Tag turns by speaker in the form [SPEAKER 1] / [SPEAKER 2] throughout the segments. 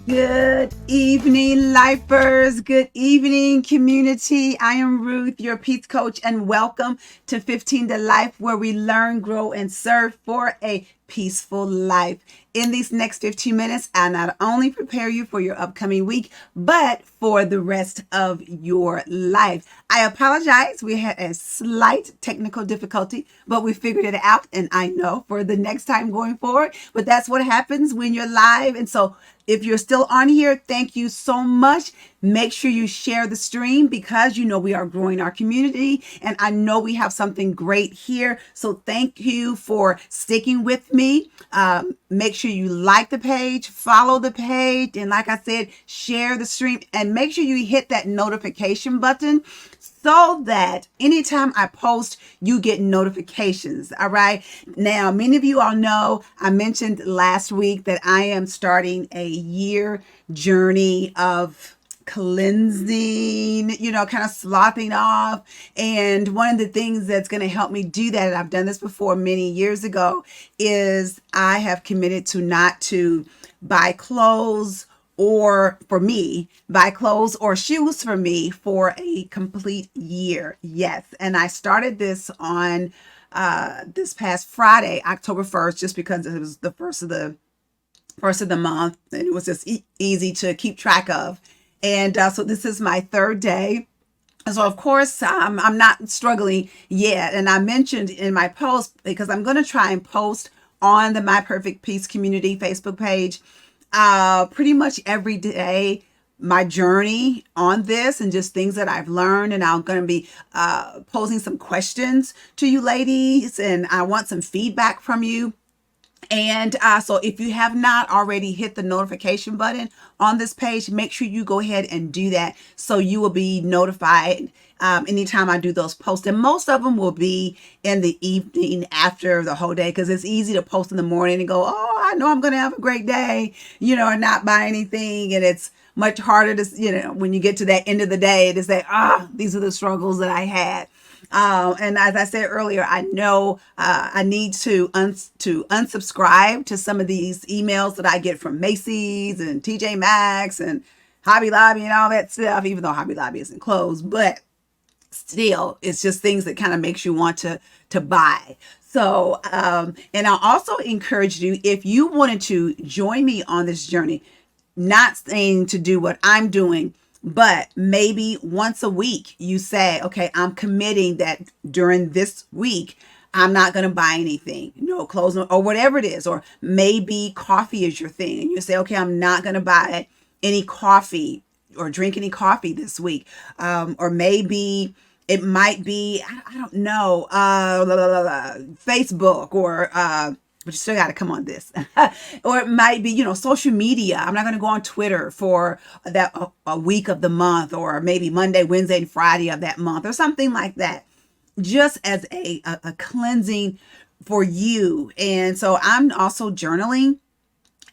[SPEAKER 1] Good evening, lifers. Good evening, community. I am Ruth, your peace coach, and welcome to 15 to Life, where we learn, grow, and serve for a peaceful life. In these next 15 minutes, I not only prepare you for your upcoming week, but for the rest of your life. I apologize. We had a slight technical difficulty, but we figured it out. And I know for the next time going forward, but that's what happens when you're live. And so if you're still on here, thank you so much. Make sure you share the stream because you know we are growing our community and I know we have something great here. So thank you for sticking with me. Make sure you like the page, follow the page, and like I said, share the stream and make sure you hit that notification button so that anytime I post, you get notifications. All right. Now, many of you all know I mentioned last week that I am starting a year journey of cleansing, kind of sloughing off. And one of the things that's going to help me do that, and I've done this before many years ago, is I have committed to not to buy clothes or for me, buy clothes or shoes for me for a complete year. Yes. And I started this on this past Friday, October 1st, just because it was the first of the month and it was just easy to keep track of. And so this is my third day. So of course, I'm not struggling yet. And I mentioned in my post, because I'm going to try and post on the My Perfect Peace Community Facebook page pretty much every day, my journey on this and just things that I've learned. And I'm going to be posing some questions to you ladies, and I want some feedback from you. And so if you have not already hit the notification button on this page, make sure you go ahead and do that so you will be notified anytime I do those posts. And most of them will be in the evening after the whole day, because it's easy to post in the morning and go, oh, I know I'm going to have a great day, and not buy anything. And it's much harder to, when you get to that end of the day to say, these are the struggles that I had. And as I said earlier, I know I need to unsubscribe to some of these emails that I get from Macy's and TJ Maxx and Hobby Lobby and all that stuff, even though Hobby Lobby isn't closed, but still, it's just things that kind of makes you want to buy. So, and I also encourage you, if you wanted to join me on this journey, not saying to do what I'm doing, but maybe once a week you say, okay, I'm committing that during this week, I'm not going to buy anything, no clothes or whatever it is. Or maybe coffee is your thing. And you say, okay, I'm not going to buy any coffee or drink any coffee this week. Or maybe it might be, I don't know, Facebook or, but you still got to come on this. Or it might be, social media. I'm not going to go on Twitter for that a week of the month, or maybe Monday, Wednesday, and Friday of that month, or something like that, just as a cleansing for you. And so I'm also journaling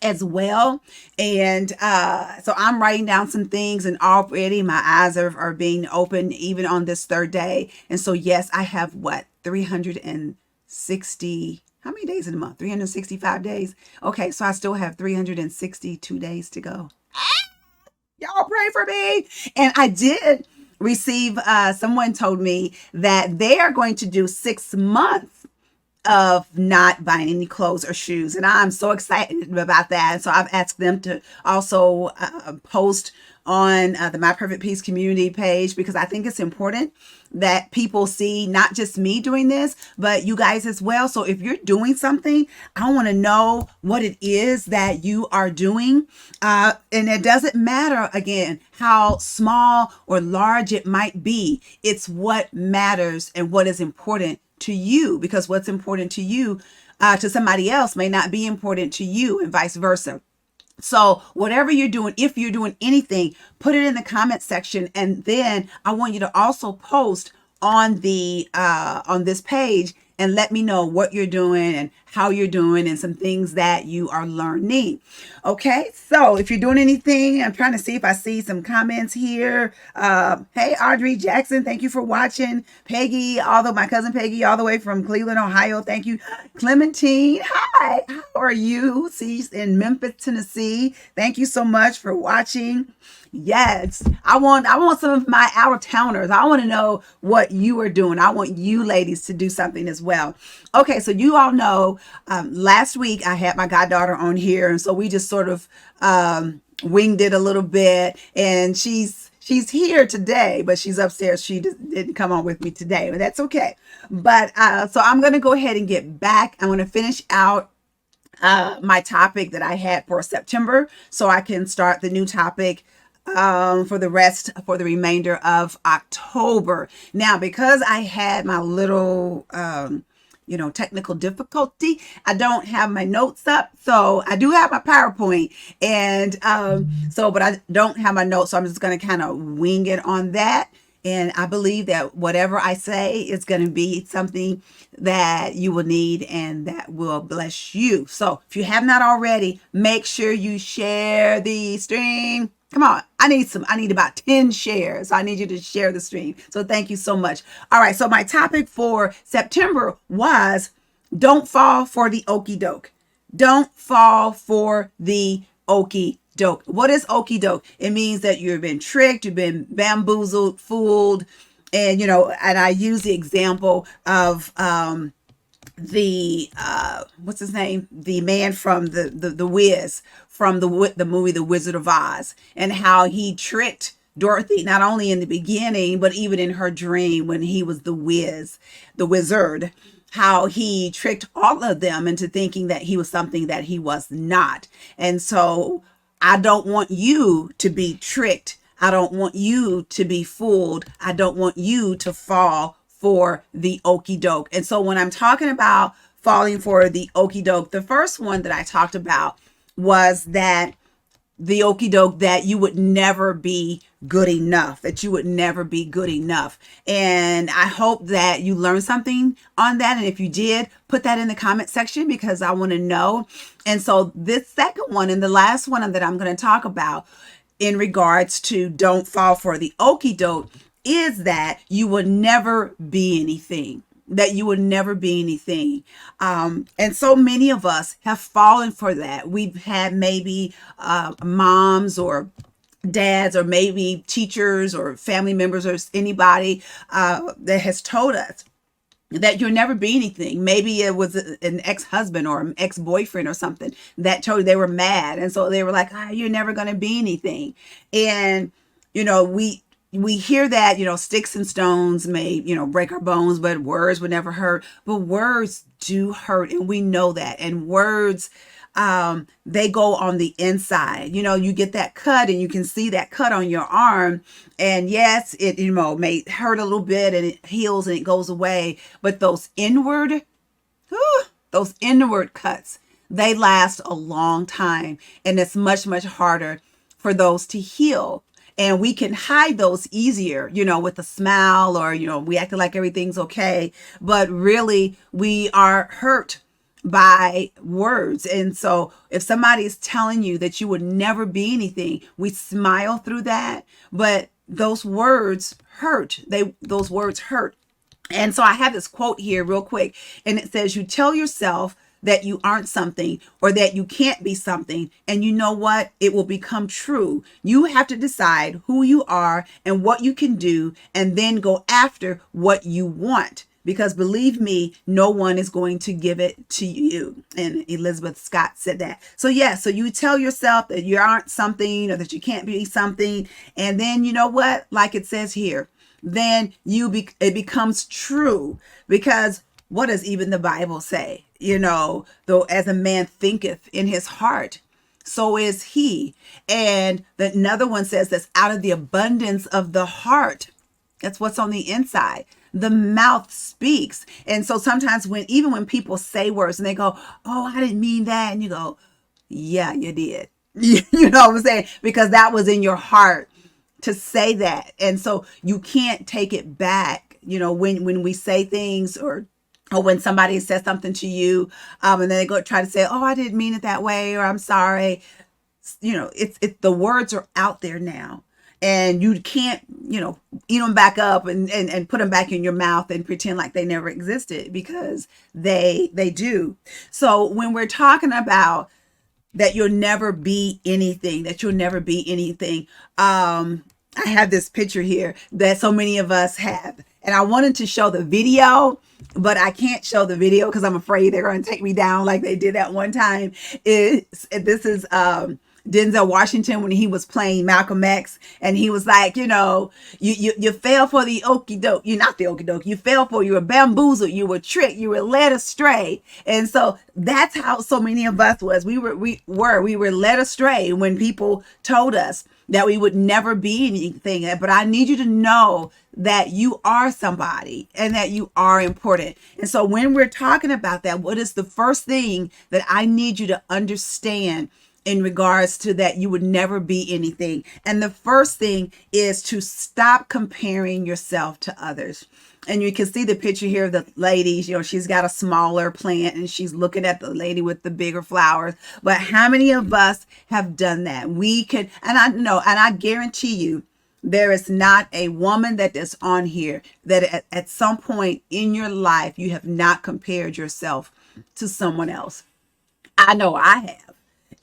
[SPEAKER 1] as well. And so I'm writing down some things, and already my eyes are being open even on this third day. And so, yes, I have 360, how many days in a month? 365 days. Okay, so I still have 362 days to go. Y'all pray for me. And I did receive, someone told me that they are going to do 6 months of not buying any clothes or shoes. And I'm so excited about that. And so I've asked them to also post on the My Perfect Peace community page, because I think it's important that people see not just me doing this, but you guys as well. So if you're doing something, I want to know what it is that you are doing. And it doesn't matter, again, how small or large it might be. It's what matters and what is important to you, because what's important to you, to somebody else may not be important to you, and vice versa. So whatever you're doing, if you're doing anything, put it in the comment section. And then I want you to also post on the on this page and let me know what you're doing and how you're doing and some things that you are learning. Okay, so if you're doing anything, I'm trying to see if I see some comments here. Hey, Audrey Jackson, thank you for watching. Peggy, although my cousin Peggy, all the way from Cleveland, Ohio, thank you. Clementine, hi, how are you? She's in Memphis, Tennessee. Thank you so much for watching. Yes, I want some of my out of towners. I want to know what you are doing. I want you ladies to do something as well. Okay, so you all know last week I had my goddaughter on here, and so we just sort of winged it a little bit, and she's here today, but she's upstairs. She didn't come on with me today, but that's okay. But so I'm going to go ahead and get back. I'm going to finish out my topic that I had for September so I can start the new topic for the remainder of October. Now, because I had my little technical difficulty, I don't have my notes up. So I do have my PowerPoint, and but I don't have my notes, so I'm just going to kind of wing it on that. And I believe that whatever I say is going to be something that you will need and that will bless you. So if you have not already, make sure you share the stream. Come on. I need about 10 shares. I need you to share the stream. So thank you so much. All right. So my topic for September was don't fall for the okey-doke. Don't fall for the okey-doke. What is okey-doke? It means that you've been tricked, you've been bamboozled, fooled. And, and I use the example of the what's his name, the man from the Wiz, from the movie The Wizard of Oz, and how he tricked Dorothy not only in the beginning but even in her dream when he was the wizard, how he tricked all of them into thinking that he was something that he was not. And so I don't want you to be tricked. I don't want you to be fooled. I don't want you to fall for the okey-doke. And so when I'm talking about falling for the okey-doke, the first one that I talked about was that the okey-doke that you would never be good enough, that you would never be good enough. And I hope that you learned something on that. And if you did, put that in the comment section because I want to know. And so this second one and the last one that I'm going to talk about in regards to don't fall for the okey-doke is that you will never be anything. That you would never be anything. And so many of us have fallen for that. We've had maybe moms or dads or maybe teachers or family members or anybody that has told us that you'll never be anything. Maybe it was an ex-husband or an ex-boyfriend or something that told you they were mad. And so they were like, you're never going to be anything. And, we hear that, sticks and stones may, break our bones, but words would never hurt. But words do hurt. And we know that. And words, they go on the inside. You get that cut and you can see that cut on your arm. And yes, it, may hurt a little bit and it heals and it goes away. But those inward cuts, they last a long time. And it's much, much harder for those to heal. And we can hide those easier, with a smile or, we acting like everything's okay. But really, we are hurt by words. And so if somebody is telling you that you would never be anything, we smile through that. But those words hurt. Those words hurt. And so I have this quote here real quick. And it says, you tell yourself that you aren't something or that you can't be something. And you know what? It will become true. You have to decide who you are and what you can do and then go after what you want. Because believe me, no one is going to give it to you. And Elizabeth Scott said that. So so you tell yourself that you aren't something or that you can't be something. And then you know what? Like it says here, then it becomes true. Because what does even the Bible say? Though as a man thinketh in his heart, so is he. And another one says that's out of the abundance of the heart. That's what's on the inside. The mouth speaks. And so sometimes even when people say words and they go, oh, I didn't mean that. And you go, yeah, you did. You know what I'm saying? Because that was in your heart to say that. And so you can't take it back. When we say things or or when somebody says something to you, and then they go try to say, oh, I didn't mean it that way, or I'm sorry. It's the words are out there now, and you can't, eat them back up and put them back in your mouth and pretend like they never existed, because they do. So when we're talking about that you'll never be anything, that you'll never be anything. I have this picture here that so many of us have, and I wanted to show the video, but I can't show the video because I'm afraid they're going to take me down like they did that one time. This is Denzel Washington when he was playing Malcolm X, and he was like, you fell for the okey-doke. You're not the okey-doke. You fell for, you were bamboozled, you were tricked, you were led astray. And so that's how so many of us was. We were led astray when people told us that we would never be anything. But I need you to know that you are somebody and that you are important. And so when we're talking about that, what is the first thing that I need you to understand in regards to that you would never be anything? And the first thing is to stop comparing yourself to others. And you can see the picture here of the lady, she's got a smaller plant and she's looking at the lady with the bigger flowers. But how many of us have done that? We could, and I know, and I guarantee you, there is not a woman that is on here that at some point in your life, you have not compared yourself to someone else. I know I have.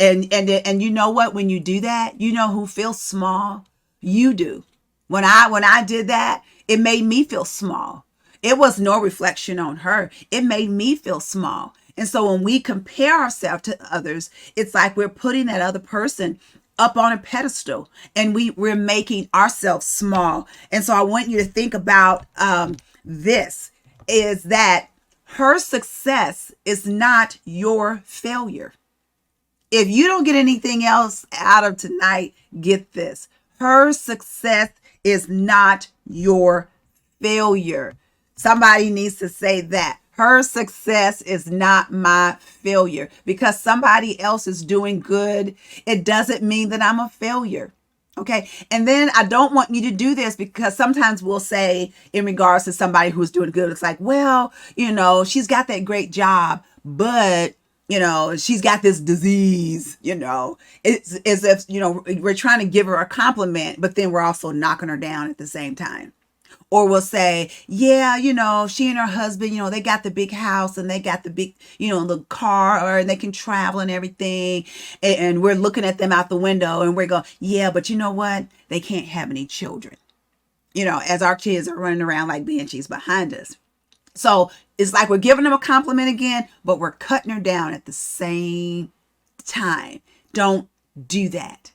[SPEAKER 1] And you know what? When you do that, you know who feels small? You do. When I did that, it made me feel small. It was no reflection on her. It made me feel small. And so when we compare ourselves to others, it's like we're putting that other person up on a pedestal, and we're making ourselves small. And so I want you to think about this, is that her success is not your failure. If you don't get anything else out of tonight, get this. Her success is not your failure. Somebody needs to say that. Her success is not my failure. Because somebody else is doing good, it doesn't mean that I'm a failure. Okay. And then I don't want you to do this, because sometimes we'll say in regards to somebody who's doing good, it's like, well, she's got that great job, but she's got this disease, it's as if, we're trying to give her a compliment, but then we're also knocking her down at the same time. Or we'll say, yeah, she and her husband, they got the big house and they got the big, the car, and they can travel and everything. And we're looking at them out the window and we're going, yeah, but you know what? They can't have any children, as our kids are running around like banshees behind us. So it's like we're giving them a compliment again, but we're cutting her down at the same time. Don't do that.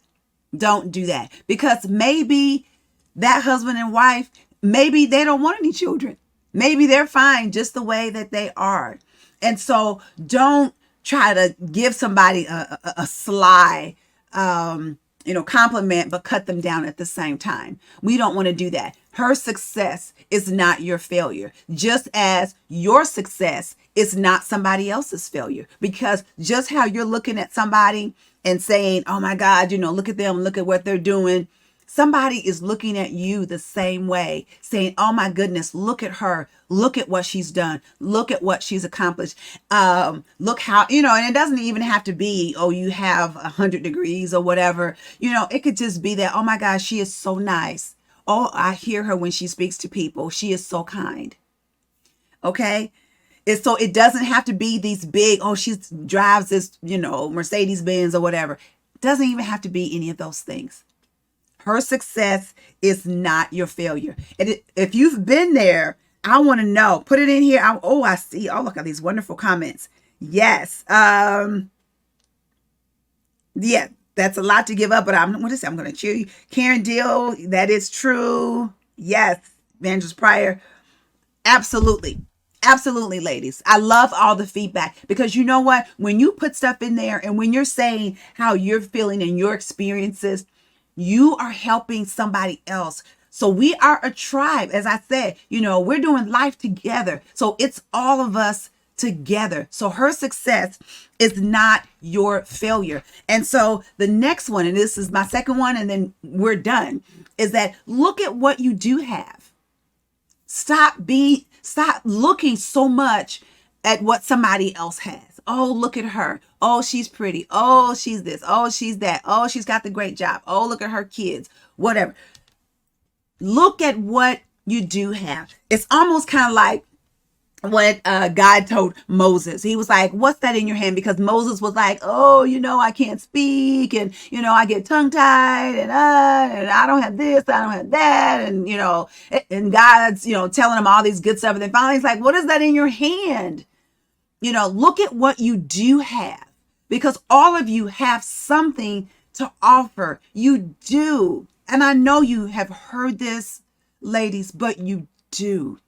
[SPEAKER 1] Don't do that. Because maybe that husband and wife, maybe they don't want any children. Maybe they're fine just the way that they are. And so don't try to give somebody a sly compliment, but cut them down at the same time. We don't want to do that. Her success is not your failure, just as your success is not somebody else's failure. Because just how you're looking at somebody and saying, oh my God, look at them, look at what they're doing. Somebody is looking at you the same way, saying, oh my goodness, look at her. Look at what she's done. Look at what she's accomplished. Look how, and it doesn't even have to be, oh, you have 100 degrees or whatever. It could just be that, oh my gosh, she is so nice. Oh, I hear her when she speaks to people. She is so kind. Okay. And so it doesn't have to be these big, oh, she drives this, Mercedes Benz or whatever. It doesn't even have to be any of those things. Her success is not your failure. And if you've been there, I want to know. Put it in here. I see. Oh, look at these wonderful comments. Yes. Yeah, that's a lot to give up, but I'm going to cheer you. Karen Deal, that is true. Yes. Evangelist Pryor. Absolutely. Absolutely, ladies. I love all the feedback, because you know what? When you put stuff in there and when you're saying how you're feeling and your experiences, you are helping somebody else. So we are a tribe. As I said, we're doing life together. So it's all of us together. So her success is not your failure. And so the next one, and this is my second one, and then we're done, is that look at what you do have. Stop looking so much at what somebody else has. Oh, look at her. Oh, she's pretty. Oh, she's this. Oh, she's that. Oh, she's got the great job. Oh, look at her kids. Whatever. Look at what you do have. It's almost kind of like what God told Moses. He was like, what's that in your hand? Because Moses was like, oh, I can't speak, and I get tongue tied, and I don't have this, I don't have that, and God's telling him all these good stuff, and then finally he's like, what is that in your hand? Look at what you do have, because all of you have something to offer. You do. And I know you have heard this, ladies, but you do.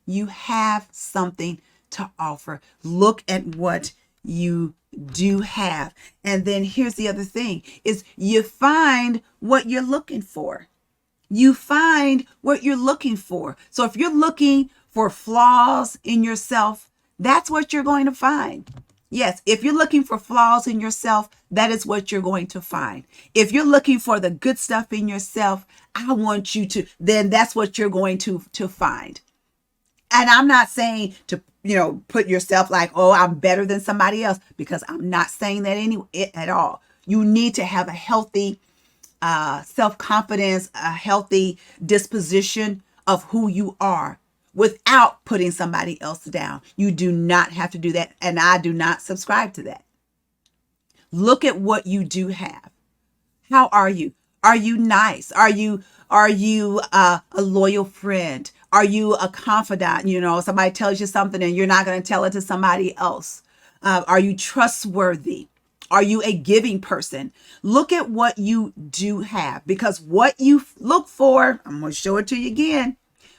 [SPEAKER 1] You have something to offer. Look at what you do have. And then here's the other thing is you find what you're looking for. You find what you're looking for. So if you're looking for flaws in yourself, that's what you're going to find. Yes, if you're looking for flaws in yourself, that is what you're going to find. If you're looking for the good stuff in yourself, I want you to, then that's what you're going to find. And I'm not saying to, put yourself like, oh, I'm better than somebody else, because I'm not saying that at all. You need to have a healthy self-confidence, a healthy disposition of who you are without putting somebody else down. You do not have to do that. And I do not subscribe to that. Look at what you do have. How are you? Are you nice? Are you a loyal friend? Are you a confidant? Somebody tells you something and you're not going to tell it to somebody else. Are you trustworthy? Are you a giving person? Look at what you do have, because what you look for, I'm going to show it to you again.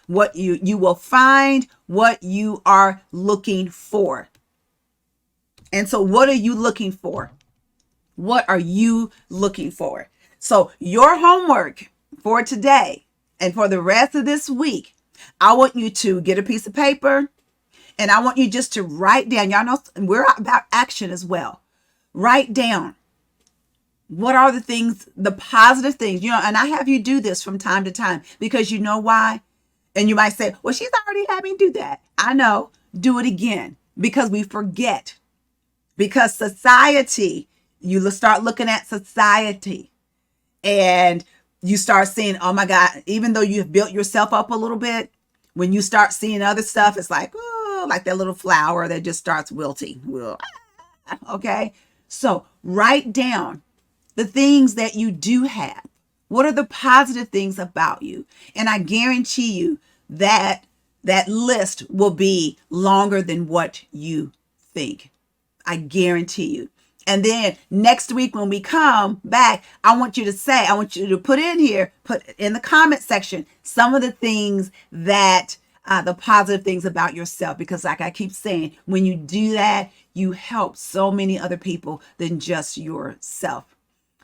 [SPEAKER 1] What you will find what you are looking for. And so what are you looking for? What are you looking for? So your homework for today and for the rest of this week, I want you to get a piece of paper and I want you just to write down. Y'all know we're about action as well. Write down what are the things, the positive things, and I have you do this from time to time, because you know why? And you might say, well, she's already had me do that. I know. Do it again, because we forget. Because society, you start looking at society and you start seeing, oh my God, even though you've built yourself up a little bit, when you start seeing other stuff, it's like, oh, like that little flower that just starts wilting. Okay. So write down the things that you do have. What are the positive things about you? And I guarantee you that that list will be longer than what you think. I guarantee you. And then next week when we come back, I want you to put in the comment section, some of the things that, the positive things about yourself. Because like I keep saying, when you do that, you help so many other people than just yourself.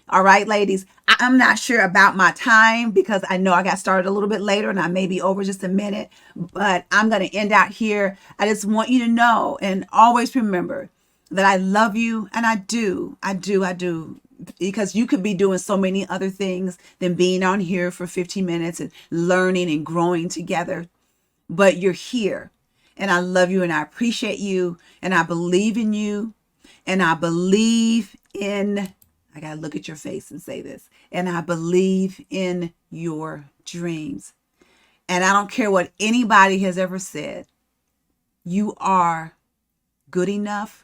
[SPEAKER 1] All right, ladies, I'm not sure about my time, because I know I got started a little bit later and I may be over just a minute, but I'm going to end out here. I just want you to know and always remember that I love you, and I do, because you could be doing so many other things than being on here for 15 minutes and learning and growing together. But you're here, and I love you, and I appreciate you, and I believe in you, and I believe in, I got to look at your face and say this, and I believe in your dreams. And I don't care what anybody has ever said. You are good enough.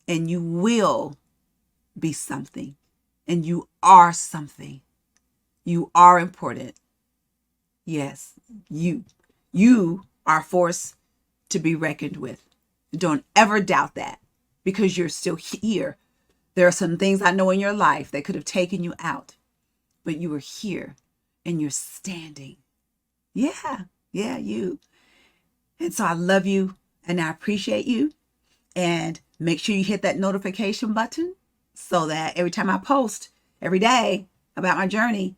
[SPEAKER 1] And you will be something. And you are something. You are important. Yes, you are a force to be reckoned with. Don't ever doubt that, because you're still here. There are some things I know in your life that could have taken you out, but you are here and you're standing. Yeah, you. And so I love you and I appreciate you. And make sure you hit that notification button so that every time I post every day about my journey,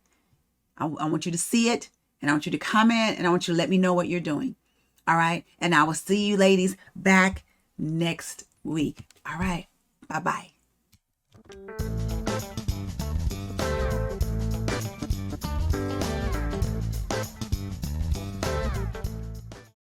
[SPEAKER 1] I want you to see it, and I want you to comment, and I want you to let me know what you're doing. All right. And I will see you ladies back next week. All right. Bye-bye.